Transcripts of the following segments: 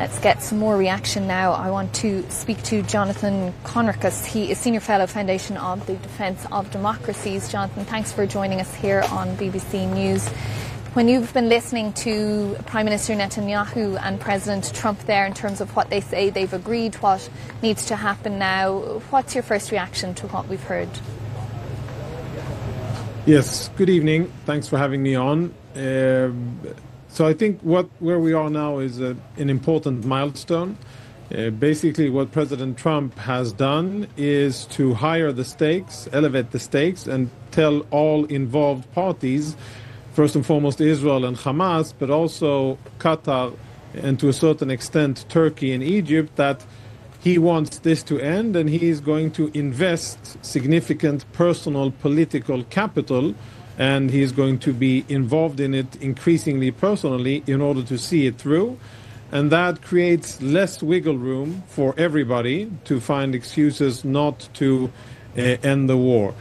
Let's get some more reaction now. I want to speak to Jonathan Conricus. He is Senior Fellow, Foundation of the Defence of Democracies. Jonathan, thanks for joining us here on BBC News. When you've been listening to Prime Minister Netanyahu and President Trump there in terms of what they say they've agreed, what needs to happen now, what's your first reaction to what we've heard? Yes, good evening. Thanks for having me on. So I think where we are now is an important milestone. Basically, what President Trump has done is to elevate the stakes, and tell all involved parties, first and foremost Israel and Hamas, but also Qatar and to a certain extent Turkey and Egypt, that he wants this to end, and he is going to invest significant personal political capital, and he is going to be involved in it increasingly personally in order to see it through. And that creates less wiggle room for everybody to find excuses not to end the war.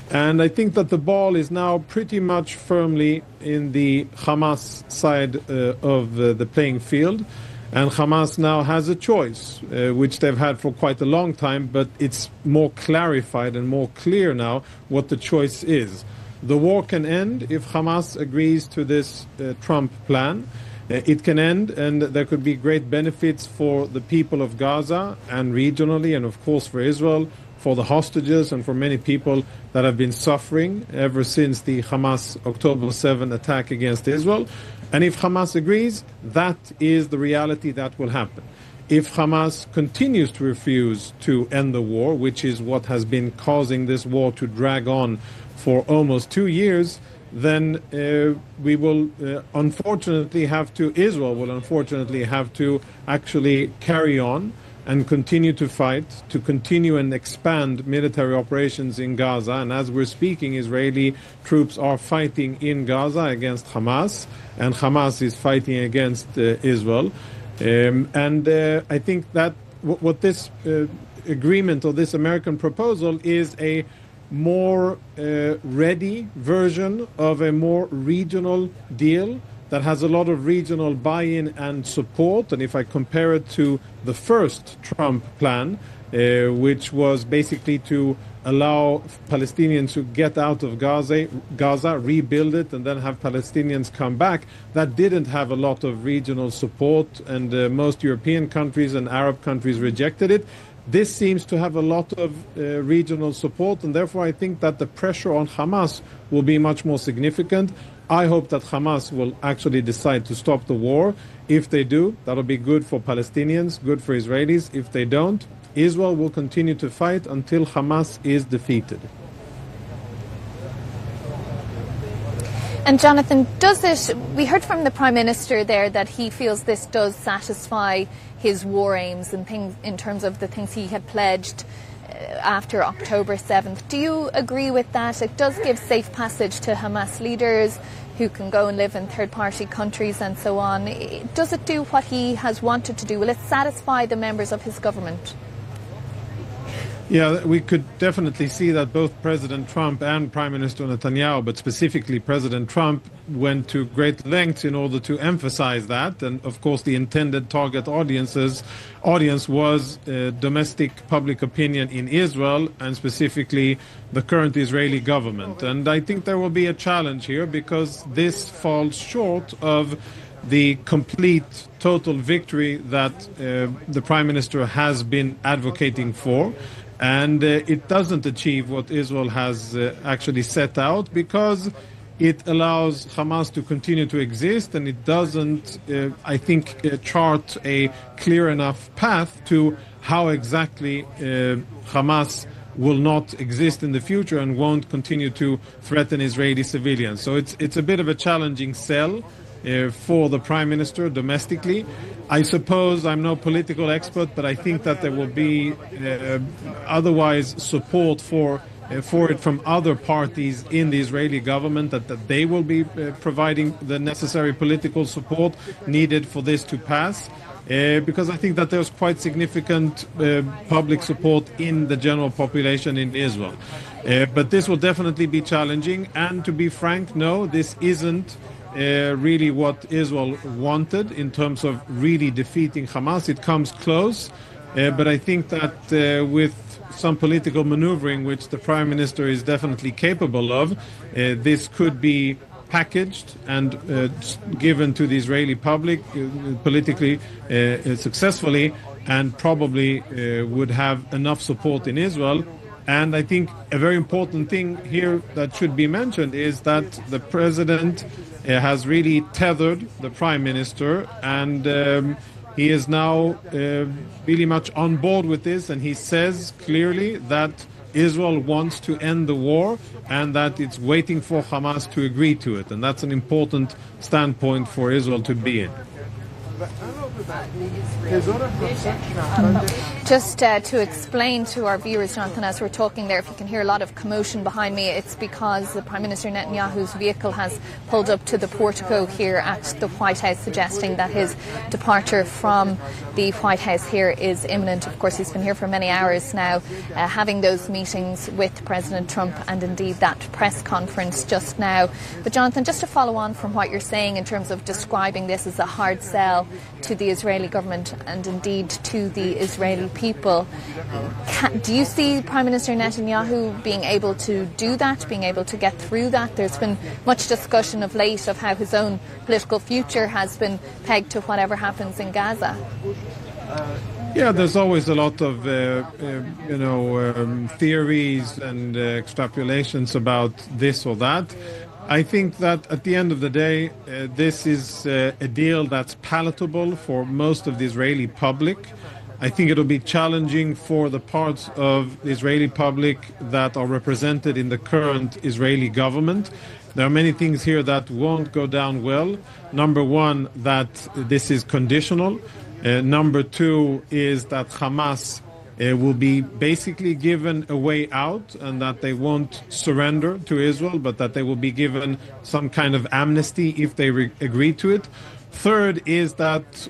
And I think that the ball is now pretty much firmly in the Hamas side of the playing field. And Hamas now has a choice, which they've had for quite a long time, but it's more clarified and more clear now what the choice is. The war can end if Hamas agrees to this Trump plan. It can end, and there could be great benefits for the people of Gaza and regionally, and of course for Israel, for the hostages and for many people that have been suffering ever since the Hamas October 7 attack against Israel. And if Hamas agrees, that is the reality that will happen. If Hamas continues to refuse to end the war, which is what has been causing this war to drag on for almost 2 years, then we will Israel will unfortunately have to actually carry on and continue to fight, to continue and expand military operations in Gaza. And as we're speaking, Israeli troops are fighting in Gaza against Hamas, and Hamas is fighting against Israel. I think that what this agreement or this American proposal is a more ready version of a more regional deal that has a lot of regional buy-in and support. And if I compare it to the first Trump plan, which was basically to allow Palestinians to get out of Gaza, rebuild it, and then have Palestinians come back, that didn't have a lot of regional support, and most European countries and Arab countries rejected it. This seems to have a lot of regional support, and therefore I think that the pressure on Hamas will be much more significant. I hope that Hamas will actually decide to stop the war. If they do, that'll be good for Palestinians, good for Israelis. If they don't, Israel will continue to fight until Hamas is defeated. And Jonathan, we heard from the Prime Minister there that he feels this does satisfy his war aims and things in terms of the things he had pledged after October 7th. Do you agree with that? It does give safe passage to Hamas leaders who can go and live in third-party countries and so on. Does it do what he has wanted to do? Will it satisfy the members of his government? Yeah, we could definitely see that both President Trump and Prime Minister Netanyahu, but specifically President Trump, went to great lengths in order to emphasize that. And of course, the intended target audience was domestic public opinion in Israel, and specifically the current Israeli government. And I think there will be a challenge here, because this falls short of the complete, total victory that the Prime Minister has been advocating for. And it doesn't achieve what Israel has actually set out, because it allows Hamas to continue to exist, and it doesn't, I think, chart a clear enough path to how exactly Hamas will not exist in the future and won't continue to threaten Israeli civilians. So it's a bit of a challenging sell for the Prime Minister domestically. I suppose I'm no political expert, but I think that there will be otherwise support for it from other parties in the Israeli government, that they will be providing the necessary political support needed for this to pass. Because I think that there's quite significant public support in the general population in Israel. But this will definitely be challenging. And to be frank, no, this isn't really what Israel wanted in terms of really defeating Hamas. It comes close, but I think that with some political maneuvering, which the Prime Minister is definitely capable of, this could be packaged and given to the Israeli public politically successfully, and probably would have enough support in Israel. And I think a very important thing here that should be mentioned is that the president has really tethered the prime minister, and he is now really much on board with this, and he says clearly that Israel wants to end the war and that it's waiting for Hamas to agree to it. And that's an important standpoint for Israel to be in. Just to explain to our viewers, Jonathan, as we're talking there, if you can hear a lot of commotion behind me, it's because the Prime Minister Netanyahu's vehicle has pulled up to the portico here at the White House, suggesting that his departure from the White House here is imminent. Of course, he's been here for many hours now, having those meetings with President Trump and indeed that press conference just now. But Jonathan, just to follow on from what you're saying in terms of describing this as a hard sell to the Israeli government and indeed to the Israeli people, do you see Prime Minister Netanyahu being able to do that, being able to get through that? There's been much discussion of late of how his own political future has been pegged to whatever happens in Gaza. Yeah, there's always a lot of, theories and extrapolations about this or that. I think that at the end of the day, this is a deal that's palatable for most of the Israeli public. I think it'll be challenging for the parts of the Israeli public that are represented in the current Israeli government. There are many things here that won't go down well. Number one, that this is conditional. Number two is that Hamas will be basically given a way out, and that they won't surrender to Israel, but that they will be given some kind of amnesty if they agree to it. Third is that,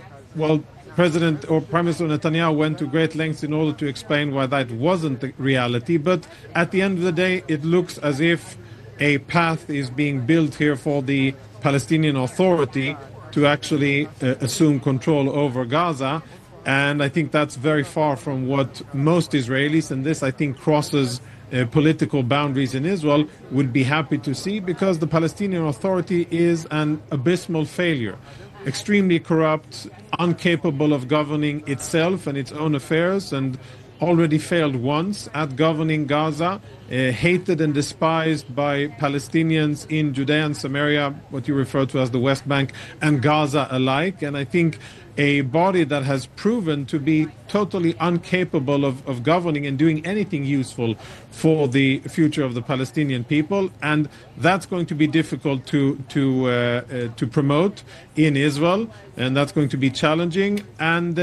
President or Prime Minister Netanyahu went to great lengths in order to explain why that wasn't the reality. But at the end of the day, it looks as if a path is being built here for the Palestinian Authority to actually assume control over Gaza. And I think that's very far from what most Israelis, and this I think crosses political boundaries in Israel, would be happy to see, because the Palestinian Authority is an abysmal failure. Extremely corrupt, incapable of governing itself and its own affairs, and already failed once at governing Gaza, hated and despised by Palestinians in Judea and Samaria, what you refer to as the West Bank, and Gaza alike. And I think a body that has proven to be totally incapable of governing and doing anything useful for the future of the Palestinian people, and that's going to be difficult to promote in Israel, and that's going to be challenging. And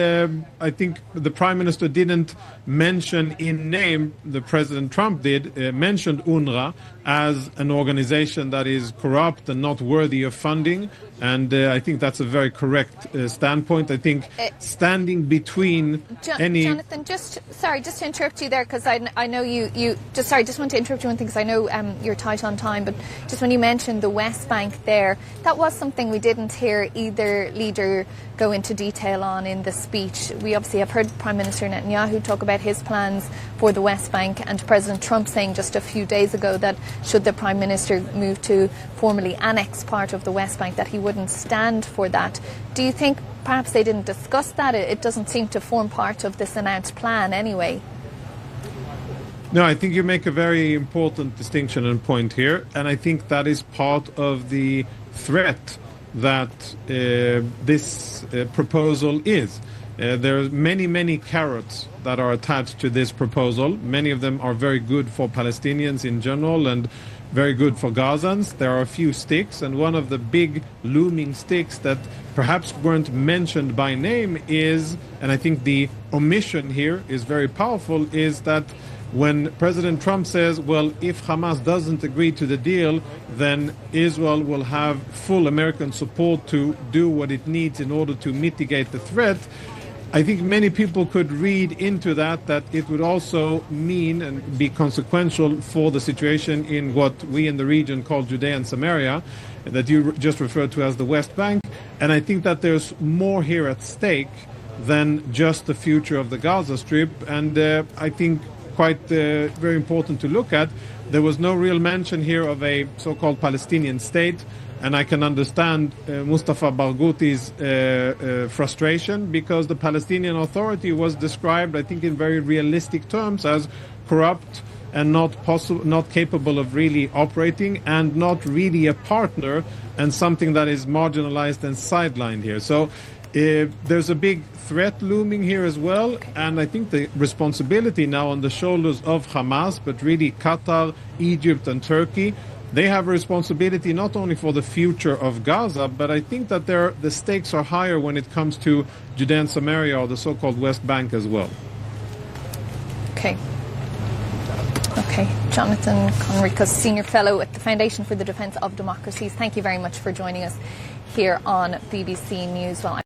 I think the Prime Minister didn't mention in name, the President Trump did, mentioned UNRWA as an organization that is corrupt and not worthy of funding, and I think that's a very correct standpoint. I think standing between Jonathan, just to interrupt you there, because I know you just want to interrupt you one thing, because I know you're tight on time, but just when you mentioned the West Bank there, that was something we didn't hear either leader go into detail on in the speech. We obviously have heard Prime Minister Netanyahu talk about his plans for the West Bank, and President Trump saying just a few days ago that should the Prime Minister move to formally annex part of the West Bank, that he wouldn't stand for that. Do you think perhaps they didn't discuss that? It doesn't seem to form part of this announced plan anyway. No, I think you make a very important distinction and point here, and I think that is part of the threat that this proposal is. There are many carrots that are attached to this proposal. Many of them are very good for Palestinians in general and very good for Gazans. There are a few sticks, and one of the big looming sticks that perhaps weren't mentioned by name is, and I think the omission here is very powerful, is that when President Trump says, well, if Hamas doesn't agree to the deal, then Israel will have full American support to do what it needs in order to mitigate the threat, I think many people could read into that it would also mean and be consequential for the situation in what we in the region call Judea and Samaria, that you just referred to as the West Bank. And I think that there's more here at stake than just the future of the Gaza Strip. And I think quite very important to look at. There was no real mention here of a so-called Palestinian state. And I can understand Mustafa Barghouti's frustration, because the Palestinian Authority was described, I think, in very realistic terms as corrupt and not capable of really operating, and not really a partner, and something that is marginalized and sidelined here. So there's a big threat looming here as well, and I think the responsibility now on the shoulders of Hamas, but really Qatar, Egypt and Turkey. They have a responsibility not only for the future of Gaza, but I think that the stakes are higher when it comes to Judea and Samaria, or the so-called West Bank as well. Okay. Jonathan Conricus, Senior Fellow at the Foundation for the Defence of Democracies. Thank you very much for joining us here on BBC News.